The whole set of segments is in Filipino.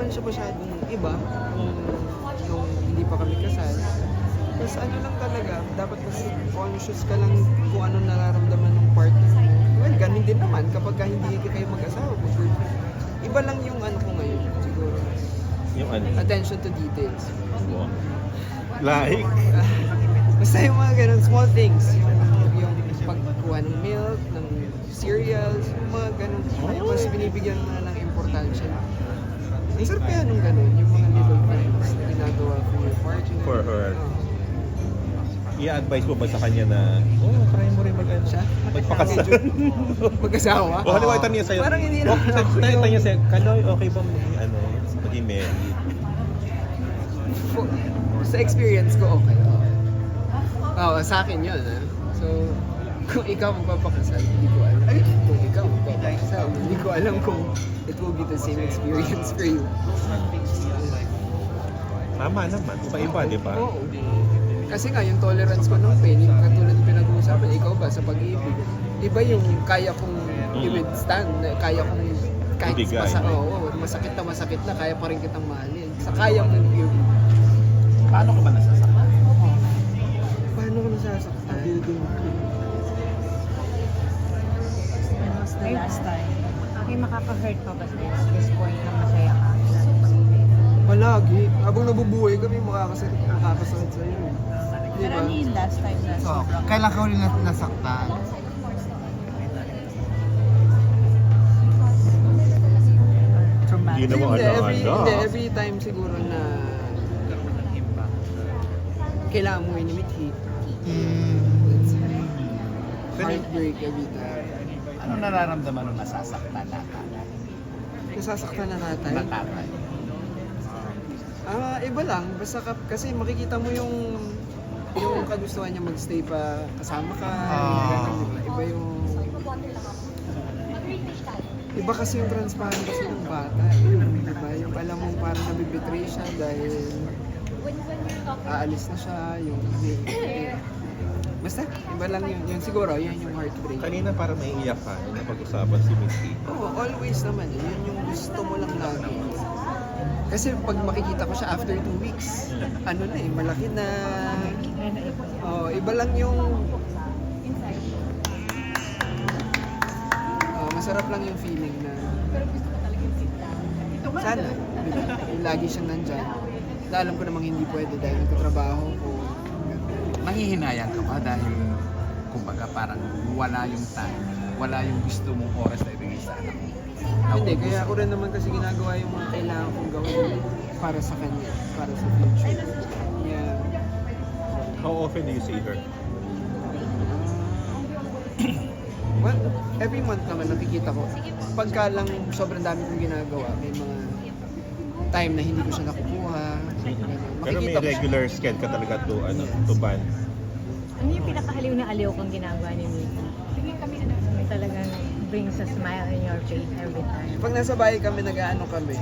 naman siya masyadong iba nung hindi pa kami kasal. Tapos ano lang talaga, dapat mas conscious ka lang kung ano nararamdaman ng partner mo. Well, ganun din naman kapag hindi kayo mag-asawa. Iba lang yung ano ko ngayon, siguro. Yung ano? Attention to details. Like? Basta yung mga ganun, small things. Yung pagkuha ng milk, ng cereals, yung mga ganun. Mas binibigyan mo na ng importansya. Ang sarap kaya nung ganun, yung mga little things na ginagawa for your partner. For her. I-advise mo ba sa kanya na, try mo rin Siya? magpakasal? Mag-asawa? O halimbawa niya sa'yo, Parang hindi naman ako tanong yung... niya sa'yo, Kaloy, okay ba maging married? Sa experience ko, okay. Oo, sa akin yun. So, kung ikaw magpapakasal, hindi ko alam. Kung ikaw magpapakasal, hindi ko alam kung it will be the same experience for you. Tama naman, iba-iba, di ba? Oo. Kasi nga, yung tolerance ko ng pain, yung katulad ng pinag-uusapan, ikaw ba sa pag-ibig? Iba yung kaya kong i-withstand, kaya kong kahit Ibigay. masakit na, kaya pa rin kitang mahalin. Sa kaya mong i-give. Paano ka ba nasasaktan? Paano ko nasasaktan? When was the last time? May makaka-hurt pa ba sa this point na masaya ka? Palagi. Habang nabubuhay kami, makakasakit sa'yo. Pero ano yung last time na So, sobrang... kailan ka ulit nasaktan? traumatic? Hindi naman Hindi, every time siguro na kailangan mo inimiti. It's heartbreak every time. Ano nararamdaman nung nasasaktan na ka? Nasasaktan na tatay. Na tatay? Iba lang. Basta kasi makikita mo yung kagustuhan niya magstay pa kasama ka. Iba yung... Iba kasi yung transparency ng bata. Diba? Yung alam mo parang nabibetray siya dahil aalis na siya. Basta, iba lang yun. Siguro, yun yung heartbreak. Kanina parang naiiyak ka na pag-usapan si Missy. Oo, always naman. Yun yung gusto mo lang lagi. Kasi pag makikita ko siya after 2 weeks, ano na malaki na. Iba lang yung... masarap lang yung feeling na... Sana, yung lagi siyang nandyan. Na alam ko namang hindi pwede dahil nagtatrabaho ko. Nangihinayang ka ba dahil kumbaga parang wala yung time, wala yung gusto mong oras na ibigay sa anak mo? Hindi, kaya ako rin naman kasi ginagawa yung mga kailangan kong gawin para sa kanya, para sa future. Yeah. How often do you see her? Well, every month naman nakikita ko. Pagka lang sobrang dami kong ginagawa, may mga time na hindi ko siya nakukuha. Pero may regular schedule ka talaga to ban. Ano yung pinakahaliw na aliw kang ginagawa ni Miki? Talagang brings a smile in your face every time. Pag nasa bahay kami, nag-ano kami.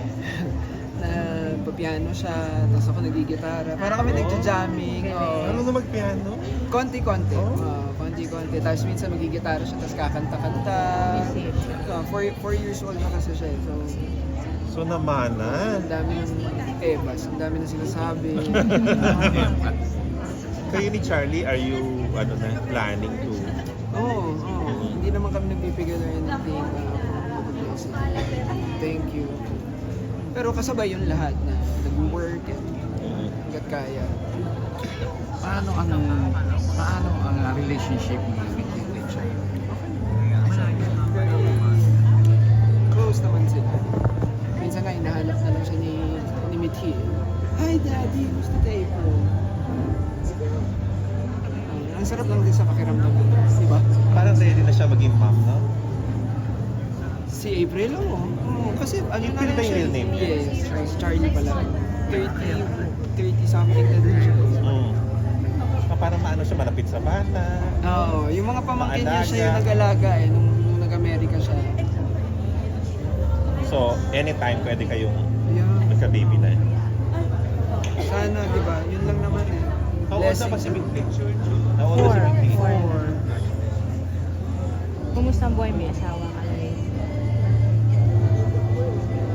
Nagpa-piano siya, tapos ako nagigitara. Parang kami nagja-jamming. Ano na mag-piano? Konti-konti. Konti-konti. Tapos minsan magigitara siya, tapos kakanta-kanta. 4 years old na kasi siya. So namana. Ang dami ng tebas, ang dami na sinasabi. Kayo ni Charlie, are you planning to? Oo. Hindi naman kami nagbibigay or anything. Thank you. Pero kasabay yung lahat na nag-work hanggat kaya. Paano ang relationship ni Miki and Richard? Very close naman sila. Minsan nga hinahanap na lang siya ni Mithi. Hi Daddy, gusto tayo po. Ang sarap lang din sa pakiramdam mo, di ba? Parang sa'yo din na siya maging mom, no? Si April, kasi ano na April rin ba yung siya. real name niya? Yes, Charlie pala. 30 something na din siya. Parang siya malapit sa bata. Oo, yung mga pamangkin niya siya yung Maalaga. nag-alaga nung nag-Amerika siya. So, anytime pwede kayong Yeah. magka-baby na. Sana, di ba? Yun lang naman eh. How old na ba si Miki? How old na si Four. Miki? Four. Kumusta ang buhay? May asawa ka na rin.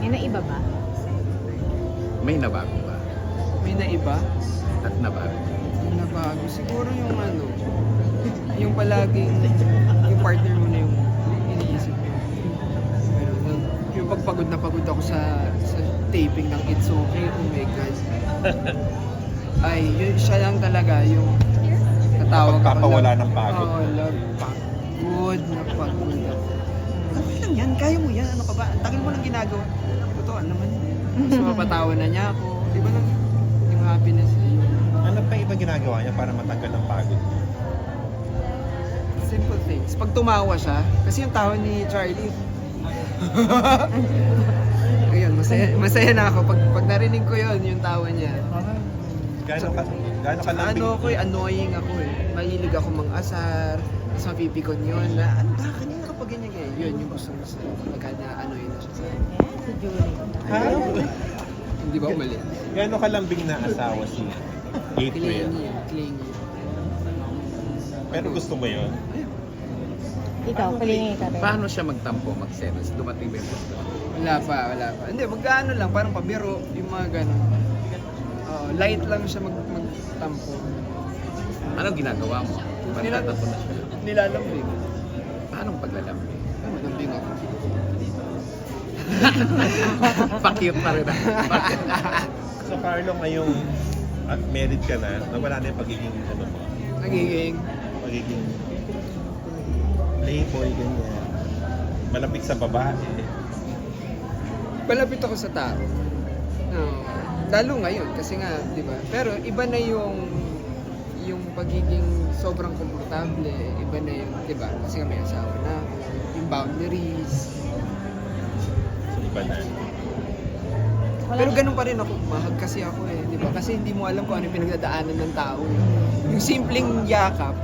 May naiba ba? May nabago ba? May naiba? At nabago? Yung nabago. Siguro yung ano, yung palaging, yung partner mo na yung iniisip mo. Pero yung pagpagod na pagod ako sa taping ng It's Okay, oh my God. Ay, yun, siya lang talaga yung tatawag ako. Pagpapawala ng pagod. Oo, love, pagod na pagod ako. Okay lang yan, kaya mo yan, ano ka ba? Ang tagal mo nang ginagawa. Totoo naman yun. Mas mapatawa na niya ako. Di ba lang, yung happiness niya, yung Ano pa iba ginagawa niya para matanggal ang pagod? simple things. Pag tumawa siya, kasi yung tawa ni Charlie, ayun, masaya na ako. Pag narinig ko yun, yung tawa niya. Gaano ka lambing? Ano ako annoying ako eh. Mahilig ako mang-asar, tapos mapipikon yun na, ano ba, kanina kapag ganyan ganyan. Yun, yung gusto mo sa pagka na-annoy na siya sa akin. Si Julie. Ha? Hindi ba mali? Gaano ka lambing na asawa si April? Clingy. Pero gusto mo yun? Ikaw, palingi ka rin. Paano siya magtampo, magselos? Dumating ba yung gusto? Wala pa. Hindi, magkaano lang, parang pabiro, yung mga gano'n. Light lang siya magtampo. Anong ginagawa mo? Magtatampo na siya. Nilalambing. Paano paglalambing? Lambing ako. Pakiyot pa rin. So Carlo, ngayong at married ka na, nawala na yung pagiging ano mo? Nagiging Pagiging playboy, ganyan. Malapit sa babae. palapit ako sa tao. No, lalo ngayon kasi nga, 'di ba? Pero iba na yung pagiging sobrang komportable, iba na yung, 'di ba? Kasi nga may asawa na ako, yung boundaries. So iba na. Pero ganun pa rin ako, mahag kasi ako eh, 'di ba? Kasi hindi mo alam kung ano yung pinagdadaanan ng tao. Yung simpleng yakap,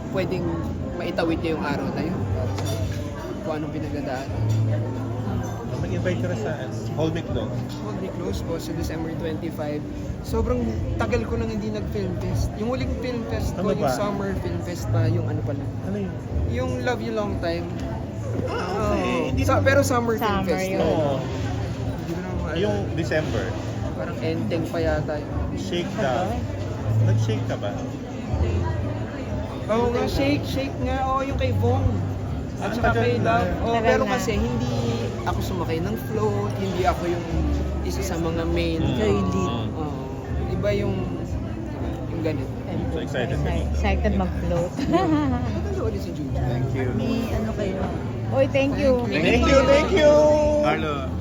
pwedeng maitawid niya yung araw na yun. Para sa kung anong pinagdadaanan. Mag-invite ka na sa Hold Me Close. Hold Me Close po sa December 25. Sobrang tagal ko nang hindi nag-film fest. Yung huling film fest ko, Ano yung ba? summer film fest pa, yung ano pala. Ano yun? Yung Love You Long Time. Okay. Pero summer film Summer fest. yun. Oo. Hindi ko na maalala. Yung December, Parang ending pa yata yun. shake daw. Nag-shake ka ba? Oo nga, shake nga. Oo, yung kay Vong. At saka kay Love. Oh, Tagal pero na. kasi hindi ako sumakay ng float, hindi ako yung isa sa mga main lead. Oo. Iba yung ganito. So excited ka? Excited mag-float. Ano ulit si Juju? Thank you. Oy, thank you. Thank Thank you! Carlo,